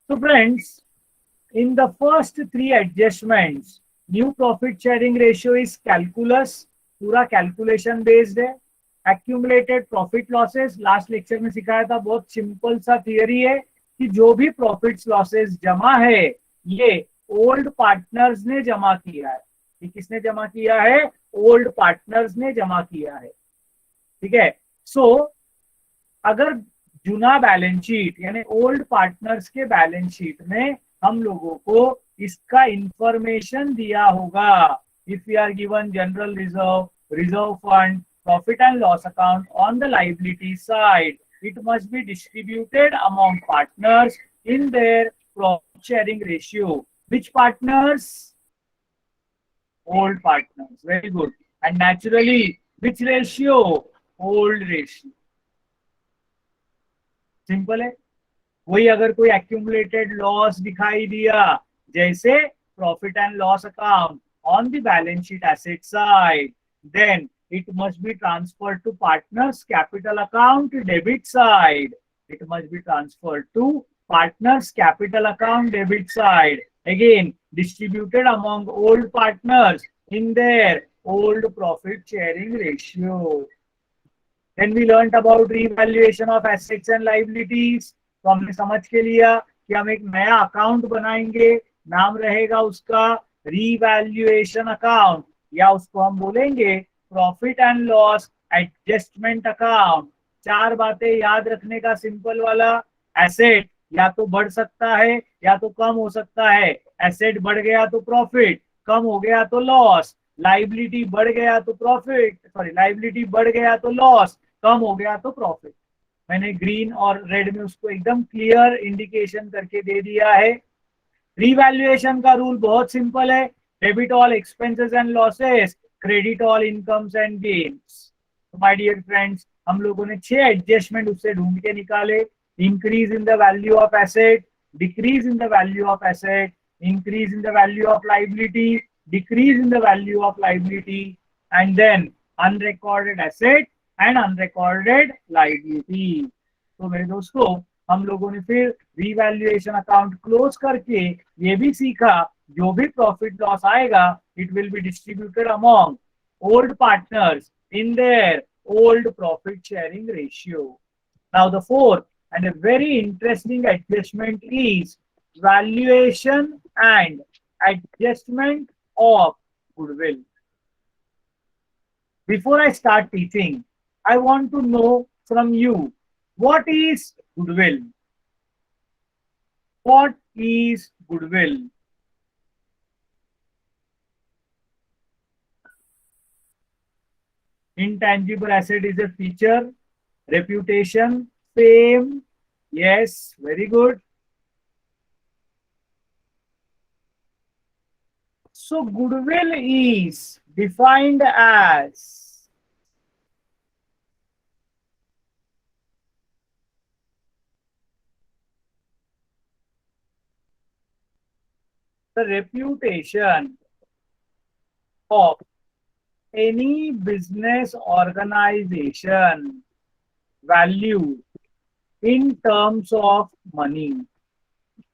So friends, in the first three adjustments, new profit sharing ratio is calculus, पूरा calculation based है. Accumulated profit losses last lecture में सिखाया था, बहुत simple सा थियरी है कि जो भी प्रॉफिट्स लॉसेस जमा है ये ओल्ड पार्टनर्स ने जमा किया है. ये किसने जमा किया है? ओल्ड पार्टनर्स ने जमा किया है. ठीक है. सो अगर जूना बैलेंस शीट यानी ओल्ड पार्टनर्स के बैलेंस शीट में हम लोगों को इसका इंफॉर्मेशन दिया होगा, if you are given general reserve, reserve fund, profit and loss account on the liability side, it must be distributed among partners in their profit sharing ratio. Which partners? Old partners. Very good. And naturally, which ratio? Old ratio. Simple है. वही अगर कोई accumulated loss दिखाई दिया, जैसे profit and loss account on the balance sheet asset side, then it must be transferred to partners capital account debit side. It must be transferred to partners capital account debit side, again distributed among old partners in their old profit sharing ratio. Then we learnt about revaluation of assets and liabilities. तो हमने समझ के लिया कि हम एक नया account बनाएंगे, नाम रहेगा उसका रिवैल्यूएशन अकाउंट, या उसको हम बोलेंगे profit and loss adjustment account. चार बातें याद रखने का सिंपल वाला. एसेट या तो बढ़ सकता है या तो कम हो सकता है. एसेट बढ़ गया तो प्रॉफिट, कम हो गया तो लॉस. लाइबिलिटी बढ़ गया तो प्रॉफिट, सॉरी लाइबिलिटी बढ़ गया तो लॉस, कम हो गया तो प्रॉफिट. मैंने ग्रीन और रेड में उसको एकदम क्लियर इंडिकेशन करके दे दिया है. रिवैल्यूएशन का रूल बहुत सिंपल है. Debit all expenses and losses, credit all incomes and gains. My dear friends, हम लोगों ने 6 एडजस्टमेंट उससे ढूंढ के निकाले. Increase in the value of asset, decrease in the value of asset, increase in the value of liability, decrease in the value of liability, and then unrecorded asset and unrecorded liability. तो मेरे दोस्तों, हम लोगों ने फिर revaluation account close करके ये भी सीखा, जो भी प्रॉफिट लॉस आएगा it will be distributed among old partners in their old profit sharing ratio. Now the fourth and a very interesting adjustment is valuation and adjustment of goodwill. Before I start teaching, I want to know from you, what is goodwill? What is goodwill? Intangible asset is a feature, reputation, fame. Yes, very good. So goodwill is defined as the reputation of any business organization value in terms of money,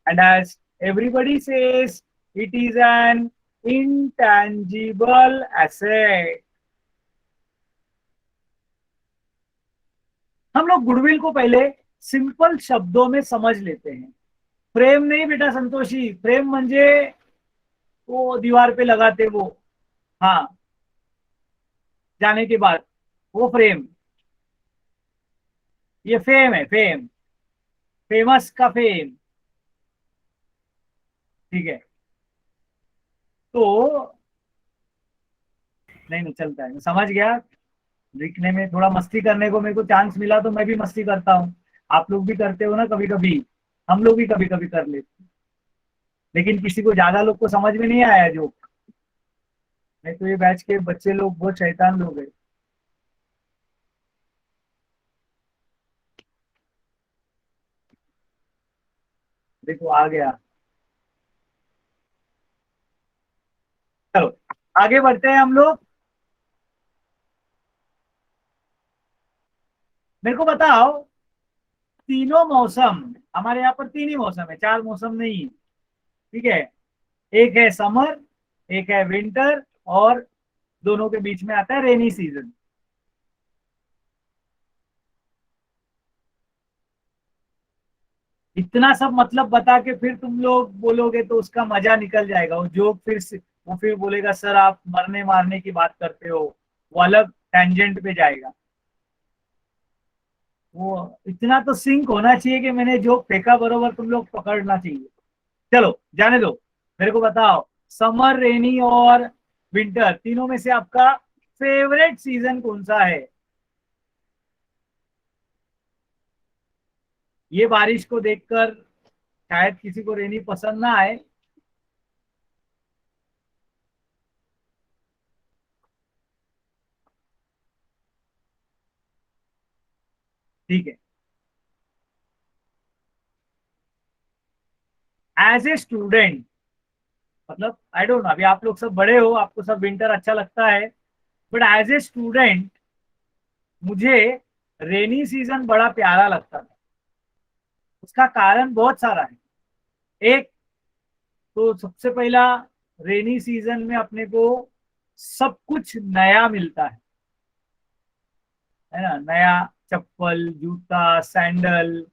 and as everybody says, it is an intangible asset. हम लोग goodwill को पहले simple शब्दों में समझ लेते हैं. Frame नहीं बेटा संतोषी, फ्रेम म्हणजे वो दीवार पे लगाते वो, हाँ, जाने के बाद वो फ्रेम. ये फेम है, फेम, फेमस का फेम. ठीक है. तो नहीं चलता है, मैं समझ गया. लिखने में थोड़ा मस्ती करने को मेरे को चांस मिला तो मैं भी मस्ती करता हूँ. आप लोग भी करते हो ना कभी कभी, हम लोग भी कभी कभी कर लेते हैं. लेकिन किसी को, ज्यादा लोग को समझ में नहीं आया जोक. नहीं तो ये बैच के बच्चे लोग बहुत शैतान लोग हैं. देखो आ गया. चलो आगे बढ़ते हैं हम लोग. मेरे को बताओ, तीनों मौसम हमारे यहाँ पर तीन ही मौसम है, चार मौसम नहीं है। ठीक है, एक है समर, एक है विंटर, और दोनों के बीच में आता है रेनी सीजन। इतना सब मतलब बता के फिर तुम लोग बोलोगे तो उसका मजा निकल जाएगा। वो जोक फिर से वो फिर बोलेगा सर आप मरने मारने की बात करते हो, वो अलग टेंजेंट पे जाएगा। वो इतना तो सिंक होना चाहिए कि मैंने जोक फेंका बरोबर तुम लोग पकड़ना चाहिए। चलो जाने दो, मेरे को बताओ, समर, रेनी और विंटर तीनों में से आपका फेवरेट सीजन कौन सा है? ये बारिश को देखकर शायद किसी को रेनी पसंद ना आए। ठीक है, एज ए स्टूडेंट, मतलब आई डोंट नो, अभी आप लोग सब बड़े हो, आपको सब विंटर अच्छा लगता है, बट एज ए स्टूडेंट मुझे रेनी सीजन बड़ा प्यारा लगता था। उसका कारण बहुत सारा है। एक तो सबसे पहला, रेनी सीजन में अपने को सब कुछ नया मिलता है ना, नया चप्पल, जूता, सैंडल,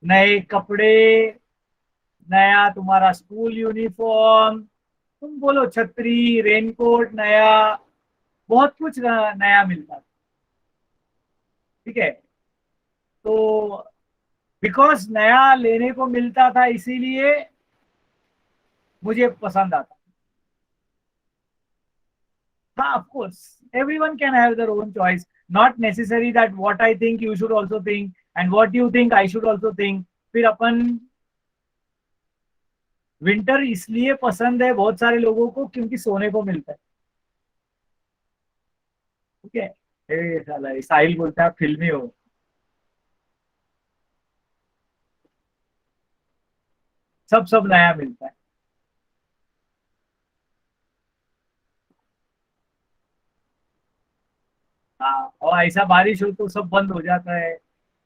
नए कपड़े, नया तुम्हारा स्कूल यूनिफॉर्म, तुम बोलो छतरी, रेनकोट नया, बहुत कुछ नया मिलता है। ठीक है, तो बिकॉज नया लेने को मिलता था इसीलिए मुझे पसंद आता। हाँ, of course everyone can have their own choice, not necessary that what I think you should also think and what you think I should also think. फिर अपन, विंटर इसलिए पसंद है बहुत सारे लोगों को क्योंकि सोने को मिलता है। ठीक है, साला साहिल बोलता है फिल्मी हो। सब सब नया मिलता है। हाँ, और ऐसा बारिश हो तो सब बंद हो जाता है,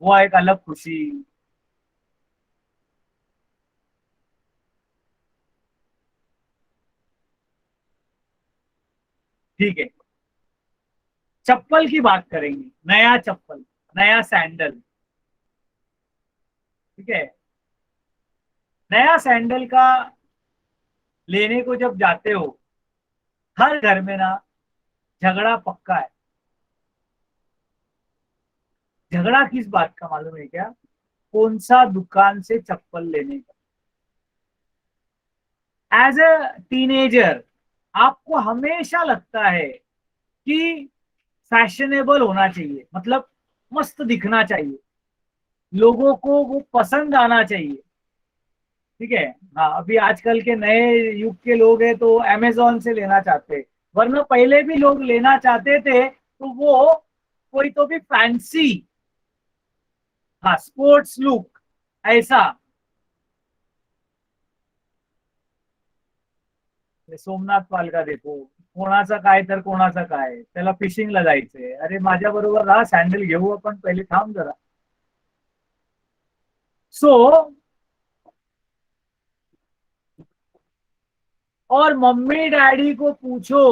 वो एक अलग खुशी। ठीक है, चप्पल की बात करेंगे, नया चप्पल, नया सैंडल। ठीक है, नया सैंडल का लेने को जब जाते हो, हर घर में ना झगड़ा पक्का है। झगड़ा किस बात का मालूम है क्या? कौन सा दुकान से चप्पल लेने का। एज अ टीनेजर आपको हमेशा लगता है कि फैशनेबल होना चाहिए, मतलब मस्त दिखना चाहिए, लोगों को वो पसंद आना चाहिए। ठीक है, हाँ, अभी आजकल के नए युग के लोग हैं तो अमेजोन से लेना चाहते हैं, वरना पहले भी लोग लेना चाहते थे तो वो कोई तो भी फैंसी, हाँ, स्पोर्ट्स लुक ऐसा। सोमनाथ पालका देखो, कोणाचा काय तर कोणाचा काय, त्याला फिशिंगला जायचंय, अरे माझ्या बरोबर राहा, सँडल घेऊ आपण, पहिले थांब जरा। सो और मम्मी डैडी को पूछो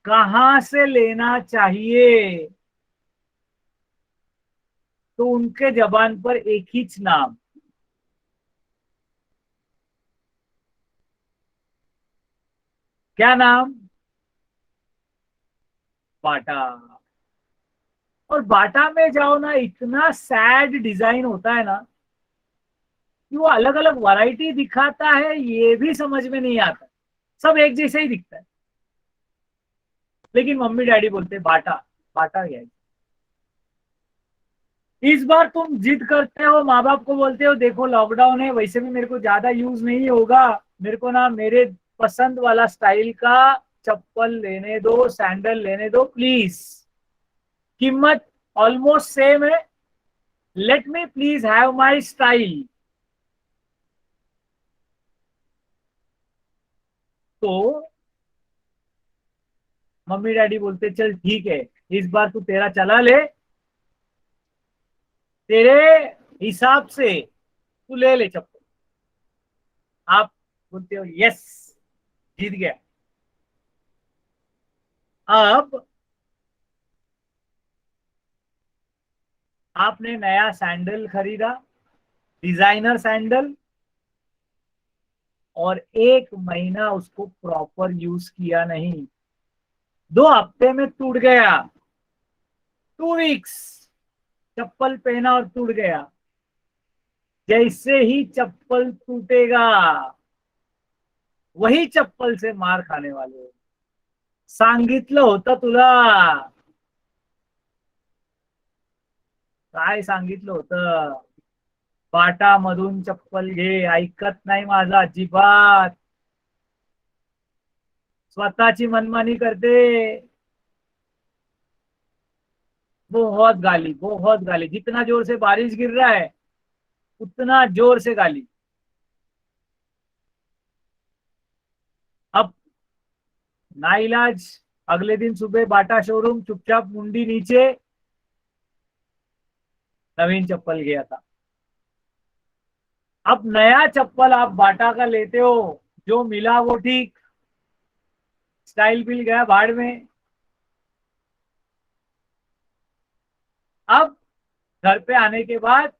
कहां से लेना चाहिए, तो उनके जबान पर एक ही नाम, क्या नाम? बाटा। और बाटा में जाओ ना, इतना सैड डिजाइन होता है ना कि वो अलग अलग वैरायटी दिखाता है, ये भी समझ में नहीं आता, सब एक जैसे ही दिखता है, लेकिन मम्मी डैडी बोलते हैं बाटा। बाटा क्या है? इस बार तुम जिद करते हो, माँ बाप को बोलते हो देखो लॉकडाउन है, वैसे भी मेरे को ज्यादा यूज नहीं होगा, मेरे को ना मेरे पसंद वाला स्टाइल का चप्पल लेने दो, सैंडल लेने दो प्लीज, कीमत ऑलमोस्ट सेम है, let me please have my style. तो मम्मी डैडी बोलते चल ठीक है, इस बार तू तेरा चला ले, तेरे हिसाब से तू ले ले चप्पल। आप बोलते हो यस, जीत गया। अब आपने नया सैंडल खरीदा, डिजाइनर सैंडल, और 1 महीना उसको प्रॉपर यूज किया नहीं, 2 हफ्ते में टूट गया। 2 वीक्स चप्पल पहना और टूट गया। जैसे ही चप्पल टूटेगा, वही चप्पल से मार खाने वाले हो। सांगितलं होतं तुला, काय सांगितलं होतं? बाटा मधून चप्पल घे, ऐकत नाही माझा अजिबात, स्वतःची मनमानी करते। बहुत गाली, बहुत गाली, जितना जोर से बारिश गिर रहा है उतना जोर से गाली। अब नाइलाज, अगले दिन सुबह बाटा शोरूम, चुपचाप मुंडी नीचे, नवीन चप्पल गया था। अब नया चप्पल आप बाटा का लेते हो, जो मिला वो ठीक, स्टाइल बिल गया भाड़ में। अब घर पे आने के बाद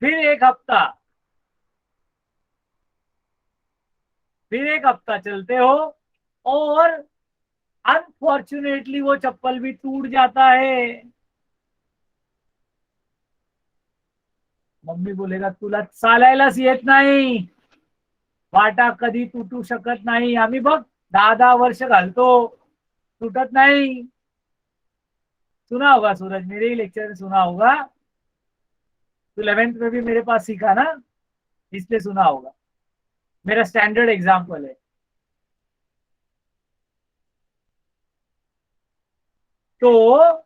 फिर 1 हफ्ता, फिर 1 हफ्ता चलते हो, और अनफॉर्चुनेटली वो चप्पल भी टूट जाता है। मम्मी बोलेगा तुला चालायलाच येत नाही, वाटा कधी तुटू शकत नाही, आम्ही बघ 10-10 वर्ष घालतो, टूटत नहीं। सुना होगा सूरज, मेरे ही लेक्चर में सुना होगा, तो 11th में भी मेरे पास सीखा ना, इसलिए सुना होगा। मेरा स्टैंडर्ड एग्जाम्पल है। तो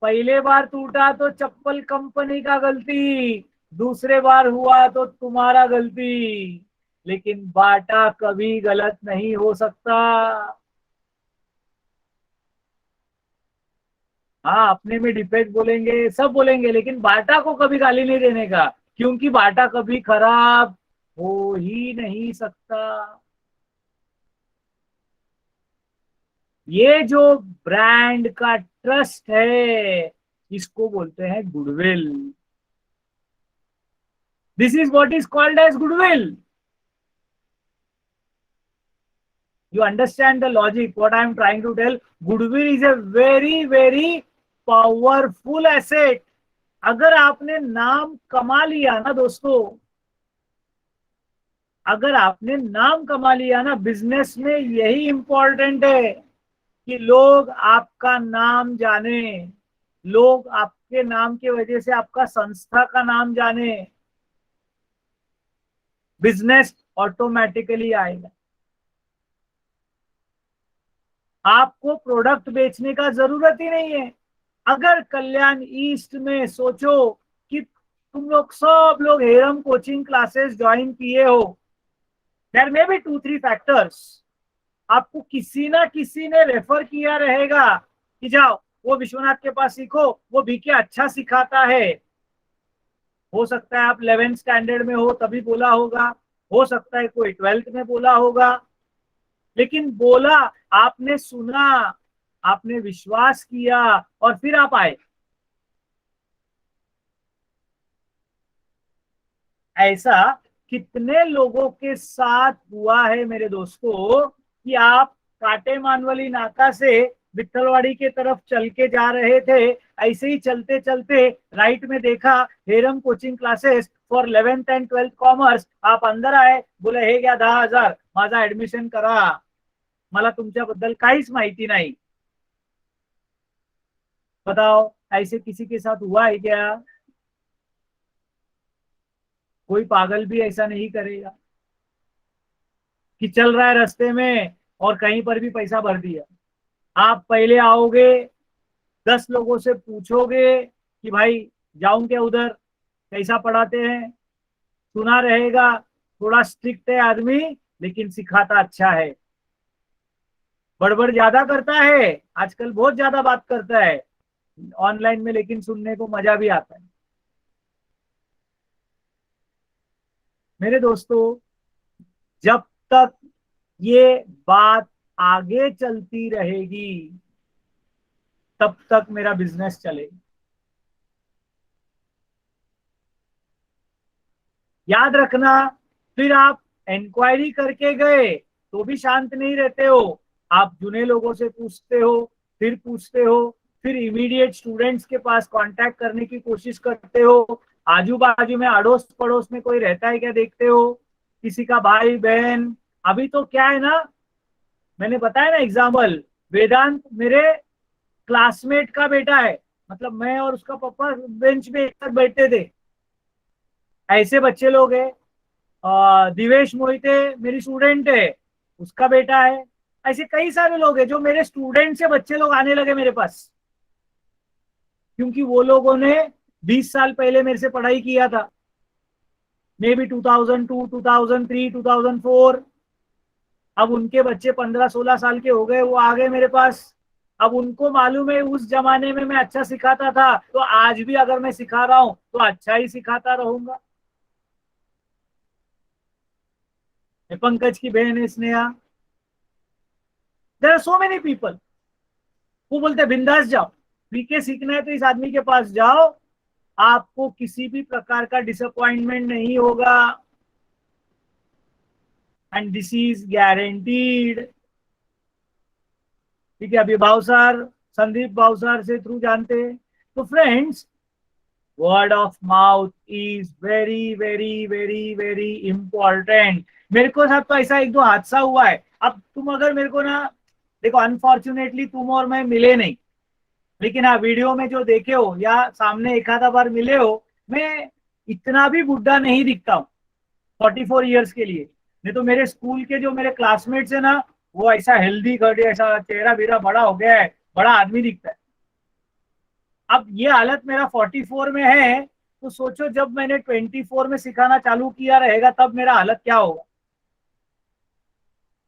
पहले बार टूटा तो चप्पल कंपनी का गलती, दूसरे बार हुआ तो तुम्हारा गलती, लेकिन बाटा कभी गलत नहीं हो सकता। हाँ, अपने में डिफेक्ट बोलेंगे, सब बोलेंगे, लेकिन बाटा को कभी गाली नहीं देने का, क्योंकि बाटा कभी खराब हो ही नहीं सकता। ये जो ब्रांड का ट्रस्ट है, इसको बोलते हैं goodwill. This is what is called as goodwill. You understand the logic what I am trying to tell? Goodwill is a very very powerful asset. अगर आपने नाम कमा लिया ना दोस्तों, अगर आपने नाम कमा लिया ना, बिजनेस में यही इंपॉर्टेंट है कि लोग आपका नाम जाने, लोग आपके नाम की वजह से आपका संस्था का नाम जाने, बिजनेस ऑटोमेटिकली आएगा। आपको प्रोडक्ट बेचने का जरूरत ही नहीं है। अगर कल्याण ईस्ट में सोचो कि तुम लोग सब लोग हेरम कोचिंग क्लासेस ज्वाइन किए हो, देयर मे बी 2-3 फैक्टर्स, आपको किसी ना किसी ने रेफर किया रहेगा कि जाओ वो विश्वनाथ के पास सीखो, वो बीके अच्छा सिखाता है। हो सकता है आप 11th स्टैंडर्ड में हो तभी बोला होगा, हो सकता है कोई 12th में बोला होगा, लेकिन बोला, आपने सुना, आपने विश्वास किया, और फिर आप आए। ऐसा कितने लोगों के साथ हुआ है मेरे दोस्तों, कि आप काटे मानवली नाका से विठलवाड़ी के तरफ चल के जा रहे थे, ऐसे ही चलते चलते राइट में देखा हेरम coaching classes for 11th and 12th commerce, आप अंदर आए, बोले हे घ्या 10,000, माझा ऍडमिशन करा, मला तुमच्याबद्दल काहीच माहिती नाही। बताओ, ऐसे किसी के साथ हुआ है क्या? कोई पागल भी ऐसा नहीं करेगा कि चल रहा है रास्ते में और कहीं पर भी पैसा भर दिया। आप पहले आओगे, 10 लोगों से पूछोगे कि भाई जाऊं क्या उधर, कैसा पढ़ाते हैं, सुना रहेगा, थोड़ा स्ट्रिक्ट है आदमी लेकिन सिखाता अच्छा है। बड़बड़ ज्यादा करता है, आजकल बहुत ज्यादा बात करता है ऑनलाइन में, लेकिन सुनने को मजा भी आता है। मेरे दोस्तों, जब तक ये बात आगे चलती रहेगी तब तक मेरा बिजनेस चलेगा। याद रखना, फिर आप इंक्वायरी करके गए तो भी शांत नहीं रहते हो, आप जुने लोगों से पूछते हो, फिर पूछते हो, फिर इमीडिएट स्टूडेंट्स के पास कांटेक्ट करने की कोशिश करते हो, आजू बाजू में अड़ोस पड़ोस में कोई रहता है क्या देखते हो, किसी का भाई बहन। अभी तो क्या है ना, मैंने बताया ना एग्जाम्पल, वेदांत मेरे क्लासमेट का बेटा है, मतलब मैं और उसका पापा बेंच पे एक साथ बैठते थे, ऐसे बच्चे लोग हैं। दिवेश मोहिते मेरी स्टूडेंट है, उसका बेटा है। ऐसे कई सारे लोग हैं जो मेरे स्टूडेंट से बच्चे लोग आने लगे मेरे पास, क्योंकि वो लोगों ने 20 साल पहले मेरे से पढ़ाई किया था, मे बी 2002, 2003, 2004। अब उनके बच्चे 15-16 साल के हो गए, वो आ गए मेरे पास। अब उनको मालूम है उस जमाने में मैं अच्छा सिखाता था, तो आज भी अगर मैं सिखा रहा हूं तो अच्छा ही सिखाता रहूंगा। ये पंकज की बहन है Sneha. There are so many people. वो बोलते बिंदास जाओ, पीके सीखना है तो इस आदमी के पास जाओ, आपको किसी भी प्रकार का डिसअपॉइंटमेंट नहीं होगा, एंड दिस इज गारंटीड। ठीक है, अभी भावसार, संदीप भावसार से थ्रू जानते हैं। तो friends, word of mouth is very very very very important. मेरे को साथ तो ऐसा एक दो हादसा हुआ है। अब तुम अगर मेरे को ना, देखो अनफॉर्चुनेटली तुम और मैं मिले नहीं, लेकिन हाँ वीडियो में जो देखे हो या सामने एक आधा बार मिले हो, मैं इतना भी बुढ़ा नहीं दिखता हूँ 44 ईयर्स के लिए। नहीं तो मेरे स्कूल के जो मेरे क्लासमेट्स है ना, वो ऐसा हेल्दी करके, ऐसा चेहरा मेरा बड़ा हो गया है, बड़ा आदमी दिखता है। अब ये हालत मेरा 44 में है, तो सोचो जब मैंने 24 में सिखाना चालू किया रहेगा तब मेरा हालत क्या होगा।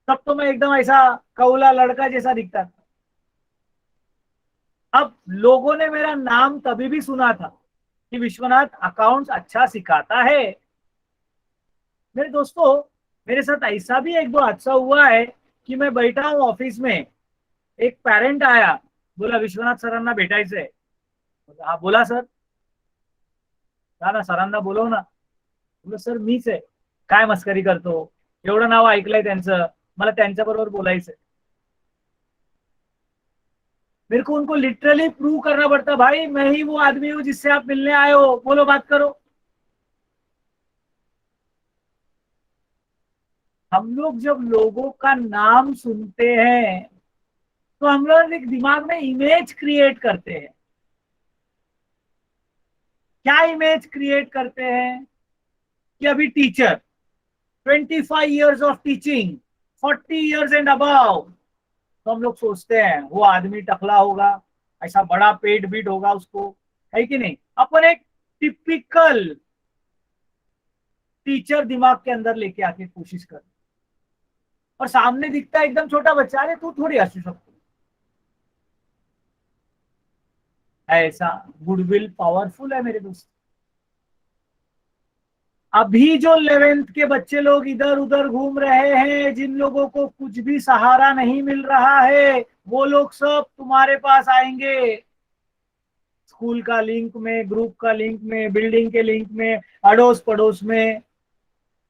तब तो मैं एकदम ऐसा कौला लड़का जैसा दिखता था। अब लोगों ने मेरा नाम तभी भी सुना था कि विश्वनाथ अकाउंट्स अच्छा सिखाता है। मेरे दोस्तों, मेरे साथ ऐसा भी एक दो हादसा हुआ है कि मैं बैठा हूँ ऑफिस में, एक पेरेंट आया, बोला विश्वनाथ सरांना भेटायचंय। हा बोला सर, ना ना सरांना बोलव ना। बोला सर मीच आहे, काय मस्करी करतो, एवढं नाव ऐकलंय त्यांचं, मला त्यांच्या बरोबर बोलायचंय। मेरे को उनको लिटरली प्रूव करना पड़ता, भाई मैं ही वो आदमी हूँ जिससे आप मिलने आए हो, बोलो बात करो। हम लोग जब लोगों का नाम सुनते हैं तो हम लोग एक दिमाग में इमेज क्रिएट करते हैं। क्या इमेज क्रिएट करते हैं कि अभी teacher, 25 years of teaching, 40 years and above, तो हम लोग सोचते हैं वो आदमी टकला होगा, ऐसा बड़ा पेट बीट होगा उसको, है कि नहीं। अपन एक टिपिकल टीचर दिमाग के अंदर लेके आके कोशिश कर, और सामने दिखता है एकदम छोटा बच्चा, अरे तू थोड़ी हंस सकती है। ऐसा गुडविल पावरफुल है मेरे दोस्त। अभी जो 11th के बच्चे लोग इधर उधर घूम रहे हैं, जिन लोगों को कुछ भी सहारा नहीं मिल रहा है, वो लोग सब तुम्हारे पास आएंगे, स्कूल का लिंक में, ग्रुप का लिंक में, बिल्डिंग के लिंक में, अड़ोस पड़ोस में,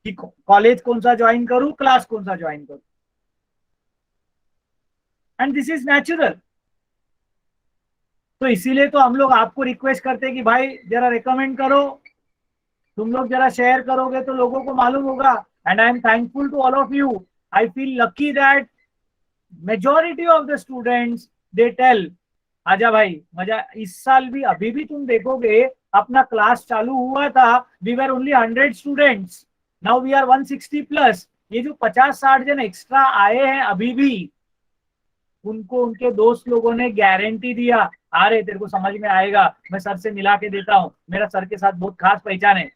कि कॉलेज कौन सा ज्वाइन करूं, क्लास कौन सा ज्वाइन करूं। And this is natural. तो इसीलिए तो हम लोग आपको रिक्वेस्ट करते हैं कि भाई जरा रिकमेंड करो, तुम लोग जरा शेयर करोगे तो लोगों को मालूम होगा। And I am thankful to all of you. I feel lucky that majority of the students they tell, आजा भाई मजा। इस साल भी अभी भी तुम देखोगे, अपना क्लास चालू हुआ था, we were only 100 students, now we are 160+। ये जो 50-60 जन एक्स्ट्रा आए हैं अभी भी, उनको उनके दोस्त लोगों ने गारंटी दिया, अरे तेरे को समझ में आएगा, मैं सर से मिला के देता हूँ, मेरा सर के साथ बहुत खास पहचान है।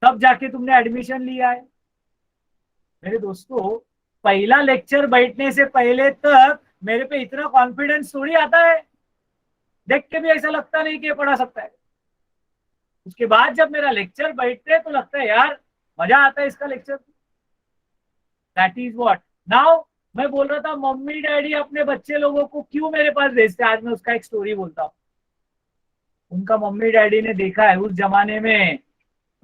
तब जाके तुमने एडमिशन लिया है। मेरे दोस्तों, पहला लेक्चर बैठने से पहले तक मेरे पे इतना कॉन्फिडेंस थोड़ी आता है, देख के भी ऐसा लगता नहीं कि ये पढ़ा सकता है। उसके बाद जब मेरा लेक्चर बैठते हैं तो लगता है यार मजा आता है इसका lecture. That is what. Now मैं बोल रहा था मम्मी डैडी अपने बच्चे लोगों को क्यों मेरे पास भेजते हैं, आज मैं उसका एक स्टोरी बोलता हूँ। उनका मम्मी डैडी ने देखा है उस जमाने में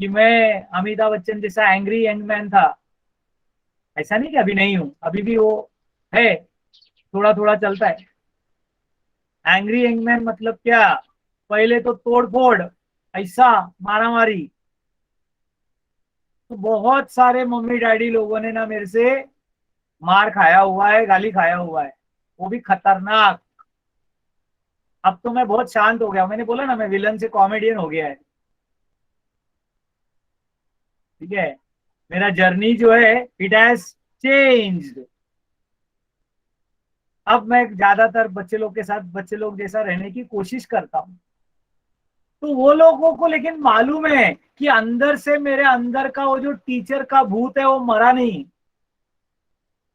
कि मैं अमिताभ बच्चन जैसा एंग्री यंग मैन था। ऐसा नहीं कि अभी नहीं हूं, अभी भी वो है, थोड़ा थोड़ा चलता है। एंग्री यंग मैन मतलब क्या, पहले तो तोड़ फोड़, ऐसा मारा मारी। तो बहुत सारे मम्मी डैडी लोगों ने ना मेरे से मार खाया हुआ है, गाली खाया हुआ है, वो भी खतरनाक। अब तो मैं बहुत शांत हो गया, मैंने बोला ना मैं विलन से कॉमेडियन हो गया है। ठीक है, मेरा जर्नी जो है इट हैज चेंज्ड। अब मैं ज्यादातर बच्चे लोग के साथ बच्चे लोग जैसा रहने की कोशिश करता हूँ। तो वो लोगों को लेकिन मालूम है कि अंदर से मेरे अंदर का वो जो टीचर का भूत है वो मरा नहीं।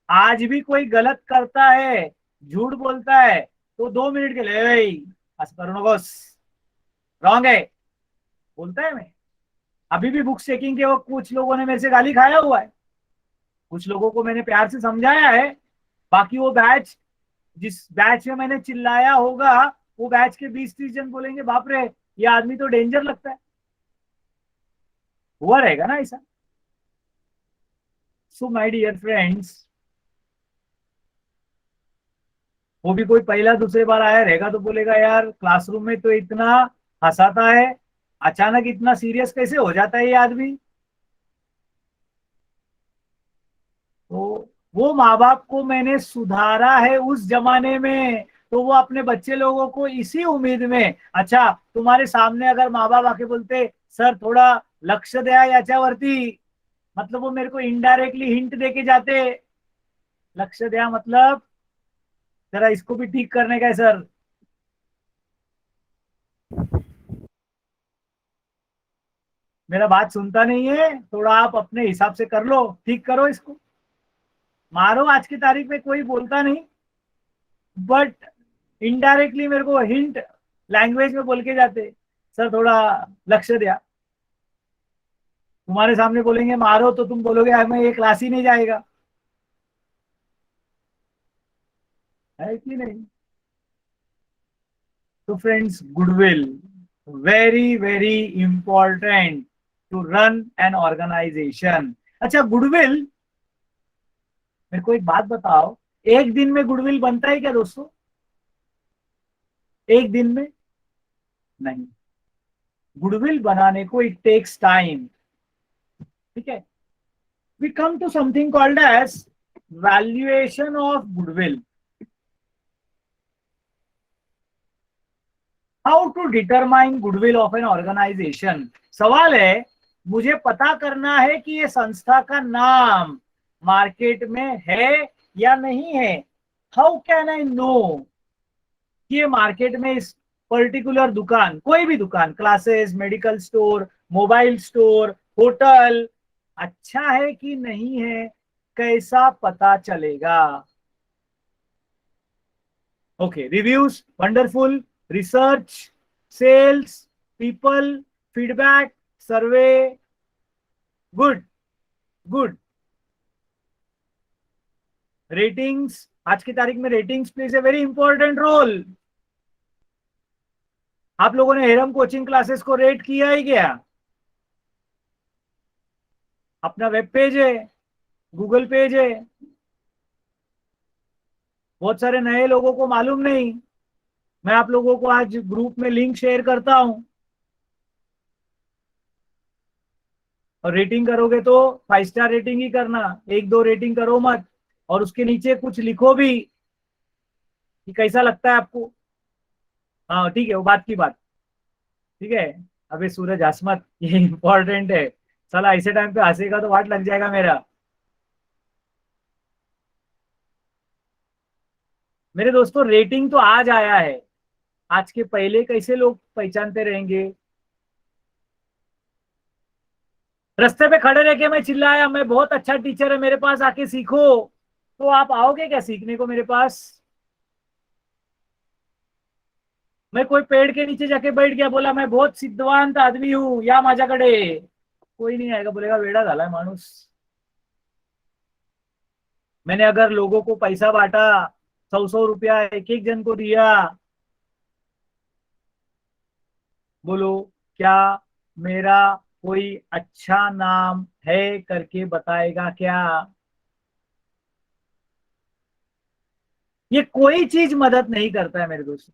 आज भी कोई गलत करता है, झूठ बोलता है, तो 2 मिनट के लिए ऐसा करो नगोस, रॉन्ग है बोलता है। मैं अभी भी बुक चेकिंग के वक्त कुछ लोगों ने मेरे से गाली खाया हुआ है, कुछ लोगों को मैंने प्यार से समझाया है। बाकी वो बैच, जिस बैच में मैंने चिल्लाया होगा, वो बैच के 20-30 जन बोलेंगे बाप रे ये आदमी तो डेंजर लगता है। हुआ रहेगा ना ऐसा। सो माय डियर फ्रेंड्स, वो भी कोई पहला दूसरे बार आया रहेगा तो बोलेगा यार क्लासरूम में तो इतना हंसाता है, अचानक इतना सीरियस कैसे हो जाता है ये आदमी। तो वो माँ बाप को मैंने सुधारा है उस जमाने में, तो वो अपने बच्चे लोगों को इसी उम्मीद में, अच्छा तुम्हारे सामने अगर माँ बाप आके बोलते सर थोड़ा लक्ष द्या याच्यावरती, मतलब वो मेरे को इनडायरेक्टली हिंट देके जाते, लक्ष द्या मतलब जरा इसको भी ठीक करने का है सर। मेरा बात सुनता नहीं है, थोड़ा आप अपने हिसाब से कर लो, ठीक करो इसको। मारो आज की तारीख में कोई बोलता नहीं, बट इनडायरेक्टली मेरे को हिंट लैंग्वेज में बोल के जाते, सर थोड़ा लक्ष्य दिया। तुम्हारे सामने बोलेंगे मारो तो तुम बोलोगे हमें ये क्लास ही नहीं जाएगा, है कि नहीं। तो friends goodwill very very important to run an organization. अच्छा गुडविल, मेरे को एक बात बताओ, एक दिन में गुडविल बनता है क्या दोस्तों? एक दिन में नहीं, गुडविल बनाने को इट टेक्स टाइम। ठीक है, we come to something called as valuation of goodwill. How to determine goodwill of an organization. सवाल है, मुझे पता करना है कि ये संस्था का नाम मार्केट में है या नहीं है। हाउ कैन आई नो कि ये मार्केट में इस पर्टिकुलर दुकान, कोई भी दुकान, classes, medical store, mobile store, hotel, अच्छा है कि नहीं है, कैसा पता चलेगा? Okay, reviews wonderful, research, sales, people, feedback, survey, good good. Ratings, आज की तारीख में ratings plays a very important role. आप लोगों ने हेरम कोचिंग क्लासेस को रेट किया ही क्या? अपना वेब पेज है, गूगल पेज है, बहुत सारे नए लोगों को मालूम नहीं। मैं आप लोगों को आज ग्रुप में लिंक शेयर करता हूं, और रेटिंग करोगे तो 5 स्टार रेटिंग ही करना, 1-2 रेटिंग करो मत। और उसके नीचे कुछ लिखो भी कि कैसा लगता है आपको। हाँ ठीक है, वो बात की बात। ठीक है, अबे सूरज हंस, ये इंपॉर्टेंट है। साला ऐसे टाइम पे हंसेगा तो वाट लग जाएगा मेरा। मेरे दोस्तों रेटिंग तो आज आया है, आज के पहले कैसे लोग पहचानते रहेंगे? रास्ते पे खड़े रह के मैं चिल्लाया मैं बहुत अच्छा टीचर है मेरे पास आके सीखो, तो आप आओगे क्या सीखने को मेरे पास? मैं कोई पेड़ के नीचे जाके बैठ गया, बोला मैं बहुत सिद्धवांत आदमी हूं या माझ्याकडे, कोई नहीं आएगा, बोलेगा वेडा झालाय माणूस। मैंने अगर लोगों को पैसा बांटा, 100-100 रुपया एक एक जन को दिया, बोलो क्या मेरा कोई अच्छा नाम है करके बताएगा क्या? ये कोई चीज मदद नहीं करता है मेरे दोस्तों।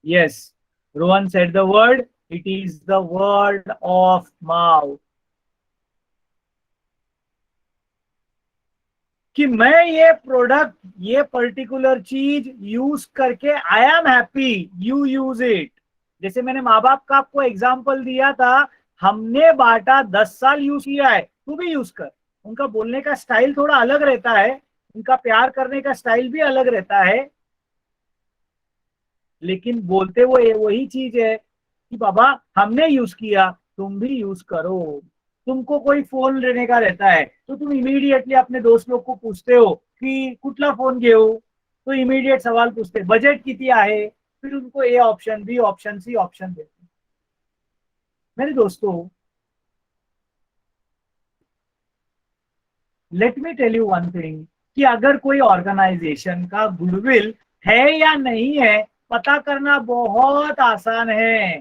Yes, Rohan said the word, it is the word of mouth. कि मैं ये प्रोडक्ट, ये पर्टिकुलर चीज यूज करके I am happy, you use it. जैसे मैंने माँ बाप का आपको एग्जाम्पल दिया था, हमने बाटा 10 साल यूज किया है, तू भी यूज कर। उनका बोलने का स्टाइल थोड़ा अलग रहता है, उनका प्यार करने का स्टाइल भी अलग रहता है, लेकिन बोलते वो वही चीज है कि बाबा हमने यूज किया, तुम भी यूज करो। तुमको कोई फोन लेने का रहता है तो तुम इमीडिएटली अपने दोस्त लोग को पूछते हो कि कुठला फोन घेऊ, तो इमीडिएट सवाल पूछते बजेट किती आहे, फिर उनको A option, B option, C option देते। मेरे दोस्तों, let me tell you one thing, कि अगर कोई ऑर्गेनाइजेशन का गुडविल है या नहीं है, पता करना बहुत आसान है।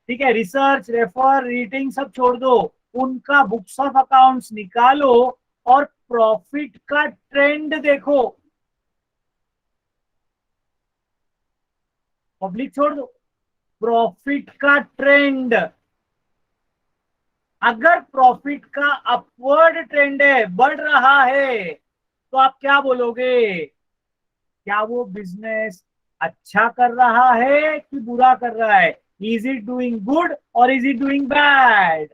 ठीक है, रिसर्च, रेफर, रीडिंग सब छोड़ दो, उनका बुक्स ऑफ अकाउंट्स निकालो और प्रॉफिट का ट्रेंड देखो। पब्लिक छोड़ दो, प्रॉफिट का ट्रेंड। अगर प्रॉफिट का अपवर्ड ट्रेंड है, बढ़ रहा है, तो आप क्या बोलोगे? क्या वो बिजनेस अच्छा कर रहा है कि बुरा कर रहा है? इज इट डूइंग गुड और इज इट डूइंग बैड?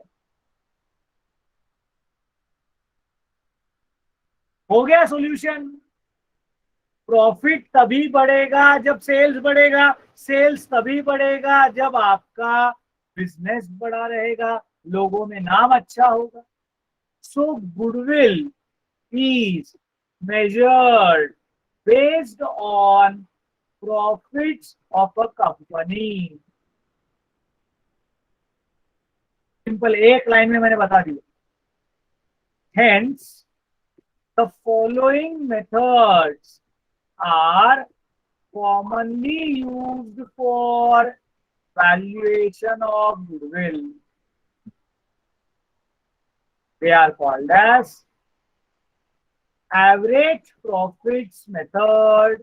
हो गया सॉल्यूशन। प्रॉफिट तभी बढ़ेगा जब सेल्स बढ़ेगा, सेल्स तभी बढ़ेगा जब आपका बिजनेस बड़ा रहेगा, लोगों में नाम अच्छा होगा। So goodwill is measured based on profits of a company. Simple, एक लाइन में मैंने बता दिया। Hence the following methods are commonly used for valuation of goodwill. They are called as average profits method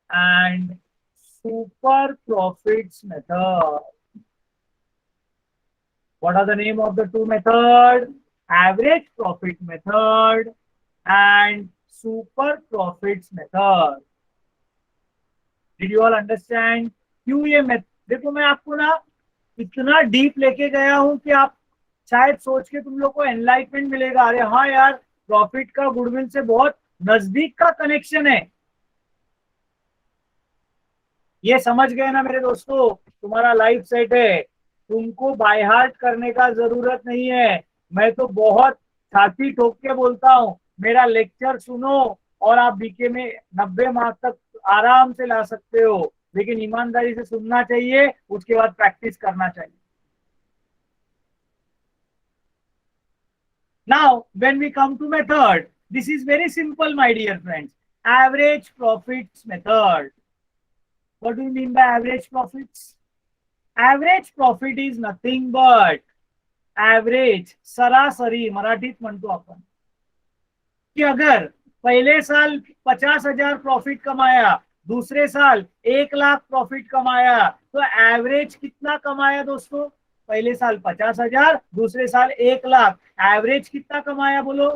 and super profits method. What are the name of the two methods? Average profit method and super profits method. Did you all understand? क्यों ये देखो, मैं आपको ना इतना deep लेके गया हूं कि आप शायद सोच के तुम लोग को एनलाइटमेंट मिलेगा, अरे हाँ यार, प्रॉफिट का गुडविल से बहुत नजदीक का कनेक्शन है। ये समझ गए ना मेरे दोस्तों? तुम्हारा लाइफ सेट है, तुमको बाय हार्ट करने का जरूरत नहीं है। मैं तो बहुत छाती ठोक के बोलता हूँ, मेरा लेक्चर सुनो और आप बीके में 90 मार्क्स तक आराम से ला सकते हो, लेकिन ईमानदारी से सुनना चाहिए, उसके बाद प्रैक्टिस करना चाहिए। Now, when we come to method, this is very simple, my dear friends. Average profits method. What do you mean by average profits? Average profit is nothing but average, सरासरी मराठीत म्हणतो आपण, कि अगर पहले साल 50,000 प्रॉफिट कमाया, दूसरे साल 1 लाख प्रॉफिट कमाया, तो एवरेज कितना कमाया दोस्तों? पहले साल 50,000, दूसरे साल 1 लाख, एवरेज कितना कमाया बोलो?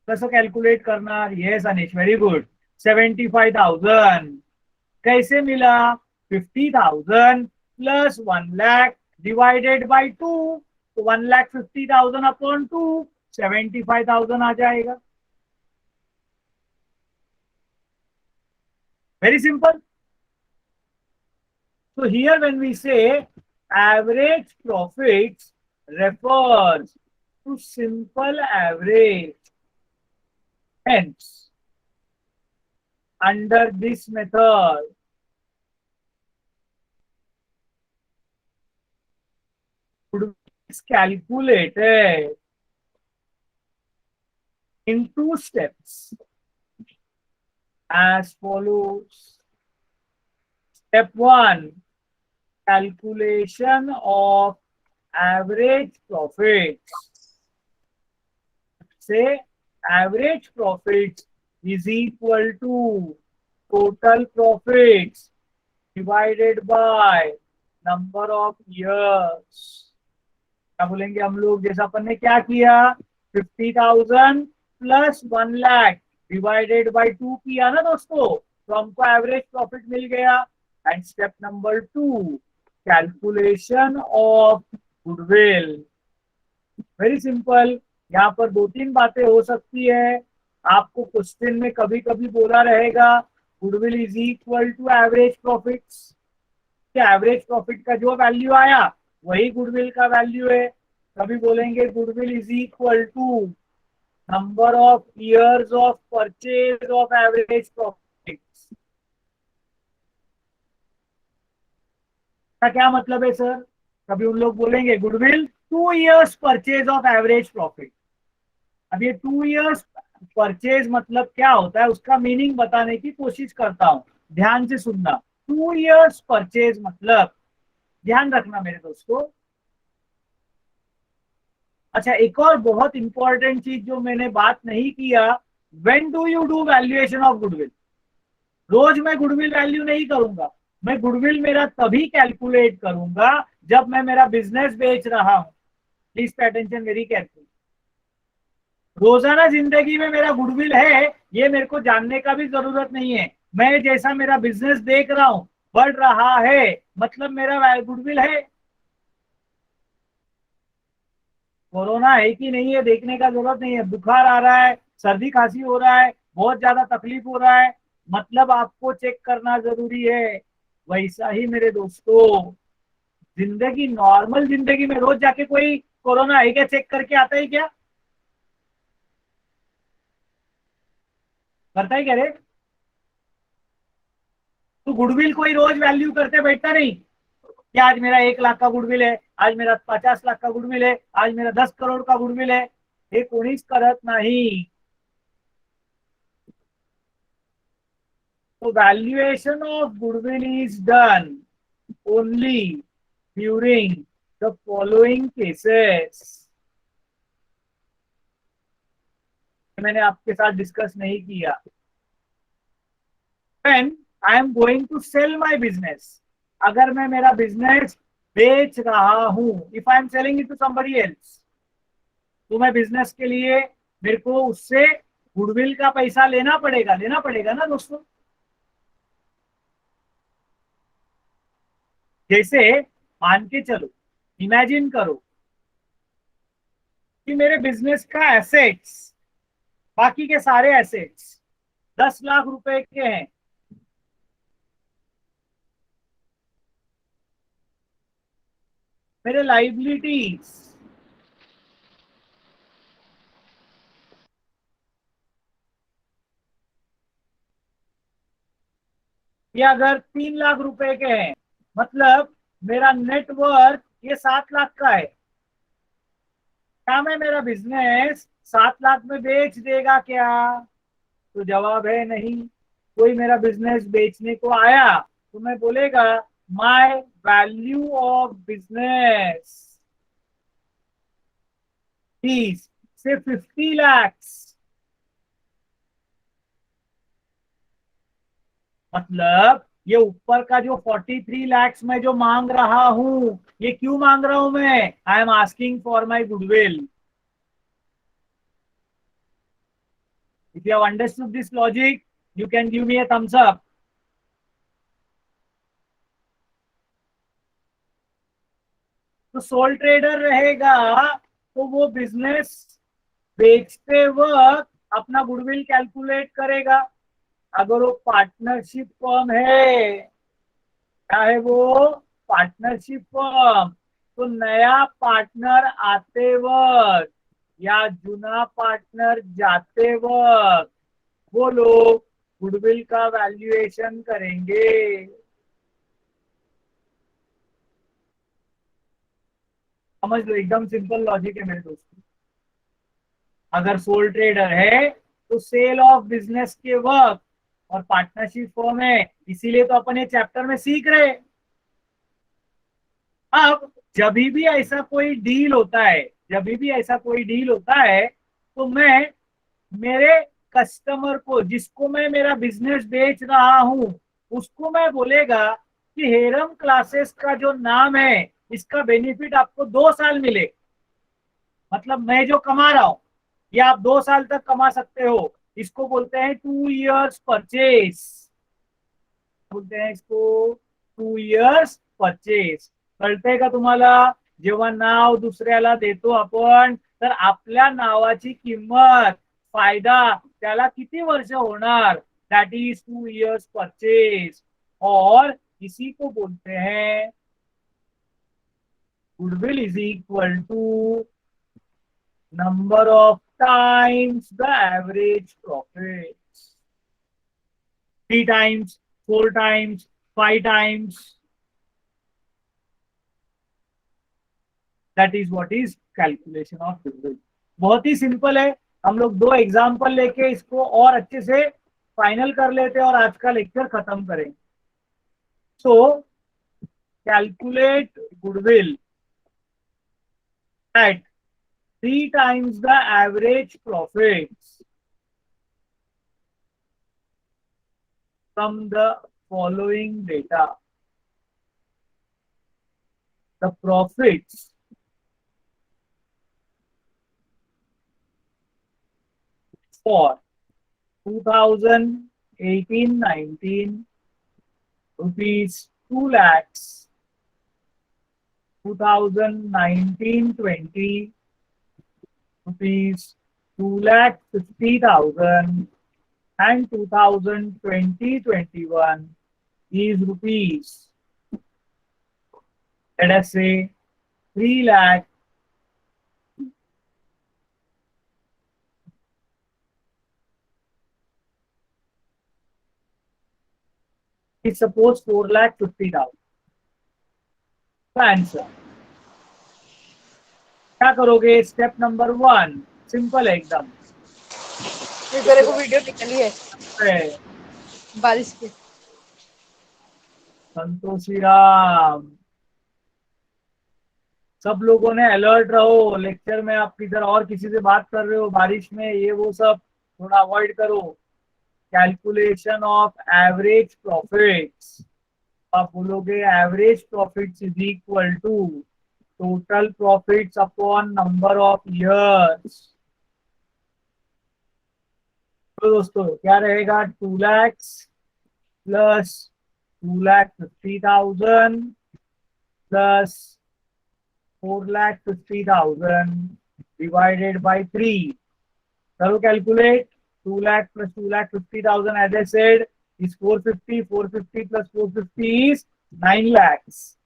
कसं कैलकुलेट करणार? येस अनिश, वेरी गुड, 75,000। कैसे मिला? 50,000 प्लस 1 लाख डिवाइडेड बाई 2, तो 1,50,000 अपॉन 2, 75,000 आ जाएगा। Very simple. So here when we say average profits refers to simple average. Hence, under this method, goodwill is calculated in two steps as follows. Step 1, calculation of average profits. Say average profit is equal to total profits divided by number of years. क्या बोलेंगे हम लोग, जैसा अपन ने क्या किया, 50,000 plus 1 lakh divided by 2 किया ना दोस्तों, तो हमको एवरेज प्रॉफिट मिल गया. And step number 2, calculation of goodwill. Very simple. यहाँ पर दो तीन बातें हो सकती है. आपको क्वेश्चन में कभी कभी बोला रहेगा goodwill is equal to average profits. Average profit का जो वैल्यू आया वही गुडविल का वैल्यू है. कभी बोलेंगे goodwill is equal to number of years of purchase of average profits. का क्या मतलब है सर? कभी उन लोग बोलेंगे goodwill 2 years purchase of average profit. अब ये 2 years परचेज मतलब क्या होता है, उसका मीनिंग बताने की कोशिश करता हूं. ध्यान से सुनना. 2 years परचेज मतलब, ध्यान रखना मेरे दोस्तों. अच्छा, एक और बहुत इंपॉर्टेंट चीज जो मैंने बात नहीं किया, when do you do valuation of goodwill. रोज मैं गुडविल वैल्यू नहीं करूंगा. मैं गुडविल मेरा तभी कैलकुलेट करूंगा जब मैं मेरा बिजनेस बेच रहा हूं. Please pay attention very careful. रोजाना जिंदगी में मेरा गुडविल है ये मेरे को जानने का भी जरूरत नहीं है. मैं जैसा मेरा बिजनेस देख रहा हूं बढ़ रहा है, मतलब मेरा गुडविल है. कोरोना है कि नहीं है देखने का जरूरत नहीं है. बुखार आ रहा है, सर्दी खांसी हो रहा है, बहुत ज्यादा तकलीफ हो रहा है, मतलब आपको चेक करना जरूरी है. वैसा ही मेरे दोस्तों, जिंदगी, नॉर्मल जिंदगी में रोज जाके कोई कोरोना है क्या चेक करके आता है क्या? करता है क्या रे? तो गुडविल कोई रोज वैल्यू करते बैठता नहीं कि आज मेरा 1 लाख का गुडविल है, आज मेरा 50 लाख का गुडविल है, आज मेरा 10 करोड़ का गुडविल है. हे कोणीच करत नाही. तो valuation of goodwill is done only during the following cases. मैंने आपके साथ डिस्कस नहीं किया. When I am going to sell my business, अगर मैं मेरा बिजनेस बेच रहा हूं, if I am selling it to somebody else, तो मैं बिजनेस के लिए मेरे को उससे गुडविल का पैसा लेना पड़ेगा ना दोस्तों. जैसे मान के चलो, इमेजिन करो कि मेरे बिजनेस का एसेट्स, बाकी के सारे एसेट्स 10 लाख रुपए के हैं. मेरे लाइबिलिटीज ये अगर 3 लाख रुपए के हैं, मतलब मेरा नेटवर्थ ये 7 लाख का है. क्या मैं मेरा बिजनेस 7 लाख में बेच देगा क्या? तो जवाब है नहीं. कोई मेरा बिजनेस बेचने को आया तो मैं बोलेगा my value of business is से 50 lakhs. मतलब ये ऊपर का जो 43 lakhs में जो मांग रहा हूं, ये क्यों मांग रहा हूं मैं? I am asking for my goodwill. If you have understood this logic, you can give me a thumbs up. तो सोल ट्रेडर रहेगा तो वो बिजनेस बेचते वक्त अपना गुडविल कैलकुलेट करेगा. अगर वो पार्टनरशिप फर्म है, क्या है वो? पार्टनरशिप फर्म, तो नया पार्टनर आते वक्त या जुना पार्टनर जाते वक्त वो लोग गुडविल का वैल्यूएशन करेंगे। समझ लो, एकदम सिंपल लॉजिक है मेरे दोस्तों। अगर सोल ट्रेडर है तो सेल ऑफ बिजनेस के वक्त, और पार्टनरशिप फॉर्म है, इसीलिए तो अपन ये चैप्टर में सीख रहे हैं। अब जब भी ऐसा कोई डील होता है, जब भी ऐसा कोई डील होता है, तो मैं मेरे कस्टमर को, जिसको मैं मेरा बिजनेस बेच रहा हूं, उसको मैं बोलेगा कि हेरम क्लासेस का जो नाम है, इसका बेनिफिट आपको 2 साल मिले। मतलब मैं जो कमा रहा हूं, ये आप 2 साल तक कमा सकते हो। इसको बोलते हैं 2 years परचेज, बोलते हैं इसको 2 years परचेज। कळतंय का तुम्हाला? जेव्हा नाव दुसऱ्याला देतो आपण, तर आपल्या नावाची किंमत, फायदा त्याला किती वर्ष होणार, दैट इज 2 years परचेज। और इसी को बोलते हैं goodwill is equal to number of times the average profit. 3 times, 4 times, 5 times. That is what is calculation of goodwill. बहुत ही सिंपल है। हम लोग 2 एग्जाम्पल लेके इसको और अच्छे से फाइनल कर लेते हैं और आज का लेक्चर खत्म करें। सो calculate goodwill at 3 times the average profits from the following data. The profits for 2018-19 rupees 2 lakhs, 2019-20 rupees 2,50,000, and 2020-21 is rupees, let us say, 3 lakh, is suppose 4,50,000 का आंसर। क्या करोगे? स्टेप नंबर 1 सिंपल है एकदम। मेरे को video निकली है बारिश की। संतोषी राम, सब लोगों ने अलर्ट रहो। लेक्चर में आप किधर और किसी से बात कर रहे हो बारिश में, ये वो सब थोड़ा अवॉइड करो। कैलकुलेशन ऑफ एवरेज प्रॉफिट्स, आप बोलोगे average profits is equal to total profits upon number of years. तो दोस्तों क्या रहेगा? 2 lakhs plus 2,50,000 plus 4,50,000 divided by 3। करो calculate. 2 lakh plus 2,50,000 as I said is 450. 450 plus 450 is 9 lakhs.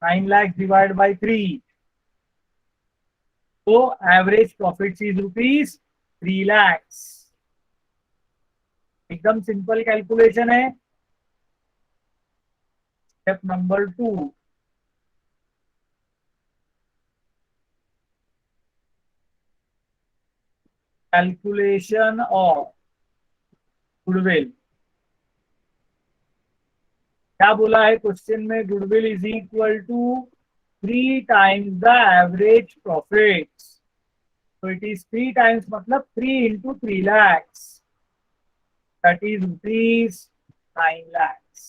9 lakhs divided by 3. So average profit is rupees 3 lakhs. एकदम simple calculation है। Step number 2, calculation of goodwill. क्या बोला है question में? Goodwill is equal to 3 times the average profits. So it is 3 times, मतलब 3 into 3 lakhs, that is rupees 9 lakhs.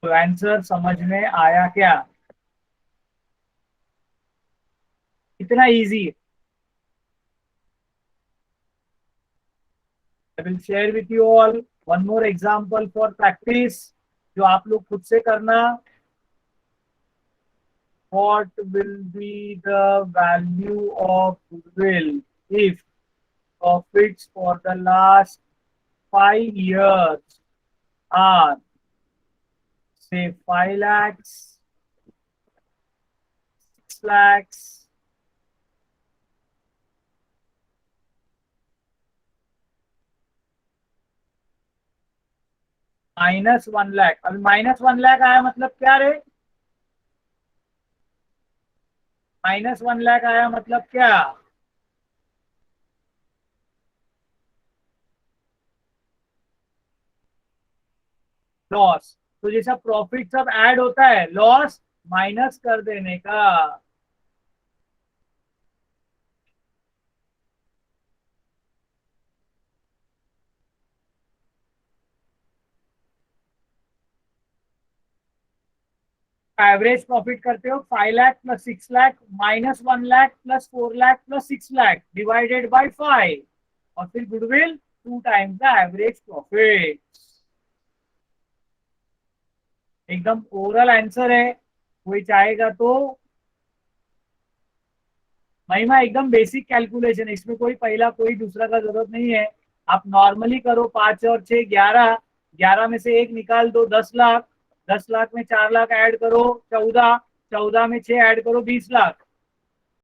तो answer समझ में आया क्या? इतना इजी है। I will share with you all one more example for practice, जो आप लोग खुद से करना। What will be the value of goodwill if profits for the last 5 years are, say, 5 lakhs, 6 lakhs, -1 lakh. अभी -1 लाख आया मतलब क्या रे? -1 लाख आया मतलब क्या? लॉस। तो जैसा प्रॉफिट सब ऐड होता है, लॉस माइनस कर देने का। एवरेज प्रॉफिट करते हो 5 lakh plus 6 lakh -1 lakh plus 4 lakh plus 6 lakh divided by 5, और फिर goodwill 2 times the average profit. एकदम ओरल आंसर है, कोई चाहेगा तो। महिमा एकदम बेसिक कैलकुलेशन है, इसमें कोई पहला कोई दूसरा का जरूरत नहीं है। आप नॉर्मली करो, 5 और 6 11, 11 में से 1 निकाल दो 10 लाख, 10 लाख में 4 लाख ऐड करो 14, 14 में 6 ऐड करो 20 लाख।